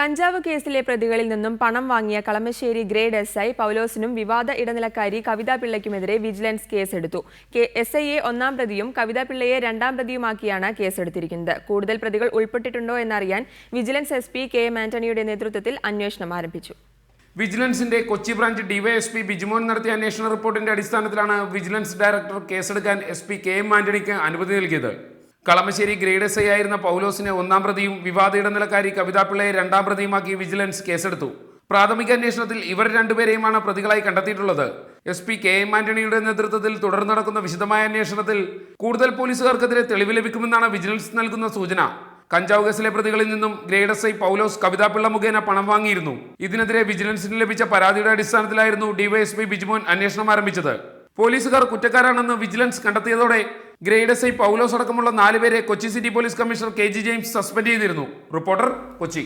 കഞ്ചാവ് കേസിലെ പ്രതികളിൽ നിന്നും പണം വാങ്ങിയ കളമശ്ശേരി ഗ്രേഡ് എസ്ഐ പൗലോസിനും വിവാദ ഇടനിലക്കാരി കവിതാ പിള്ളയ്ക്കുമെതിരെ വിജിലൻസ് കേസെടുത്തു. എസ്ഐയെ ഒന്നാം പ്രതിയും കവിതാ പിള്ളയെ രണ്ടാം പ്രതിയുമാക്കിയാണ് കേസെടുത്തിരിക്കുന്നത്. കൂടുതൽ പ്രതികൾ ഉൾപ്പെട്ടിട്ടുണ്ടോ എന്നറിയാൻ വിജിലൻസ് എസ്പി കെ എം ആന്റണിയുടെ നേതൃത്വത്തിൽ അന്വേഷണം ആരംഭിച്ചു. വിജിലൻസിന്റെ കൊച്ചി ബ്രാഞ്ച് ഡിവൈഎസ്പി ബിജുമോൻ നടത്തിയ അന്വേഷണ റിപ്പോർട്ടിന്റെ അടിസ്ഥാനത്തിലാണ് വിജിലൻസ് ഡയറക്ടർ കേസെടുക്കാൻ എസ്പി കെ എം ആന്റണിക്ക് അനുമതി നൽകിയത്. കളമശ്ശേരി ഗ്രേഡ് എസ്ഐ ആയിരുന്ന പൗലോസിനെ ഒന്നാം പ്രതിയും വിവാദ ഇടനിലക്കാരി കവിതാ പിള്ളയെ രണ്ടാം പ്രതിയുമാക്കി വിജിലൻസ് കേസെടുത്തു. പ്രാഥമിക അന്വേഷണത്തിൽ ഇവർ രണ്ടുപേരെയുമാണ് പ്രതികളായി കണ്ടെത്തിയിട്ടുള്ളത്. എസ്പി കെ എം ആന്റണിയുടെ നേതൃത്വത്തിൽ തുടർന്ന് നടക്കുന്ന വിശദമായ അന്വേഷണത്തിൽ കൂടുതൽ പോലീസുകാർക്കെതിരെ തെളിവ് ലഭിക്കുമെന്നാണ് വിജിലൻസ് നൽകുന്ന സൂചന. കഞ്ചാവ് കേസിലെ പ്രതികളിൽ നിന്നും ഗ്രേഡ് എസ്ഐ പൗലോസ് കവിതാപിള്ള മുഖേന പണം വാങ്ങിയിരുന്നു. ഇതിനെതിരെ വിജിലൻസിന് ലഭിച്ച പരാതിയുടെ അടിസ്ഥാനത്തിലായിരുന്നു ഡിവൈഎസ്പി ബിജുമോൻ അന്വേഷണം ആരംഭിച്ചത്. പോലീസുകാർ കുറ്റക്കാരാണെന്ന് വിജിലൻസ് കണ്ടെത്തിയതോടെ ഗ്രേഡ് എസ്ഐ പൗലോസ് അടക്കമുള്ള 4 പേരെ Kochi city police commissioner K G James suspend ചെയ്തിരുന്നു. റിപ്പോർട്ടർ, കൊച്ചി.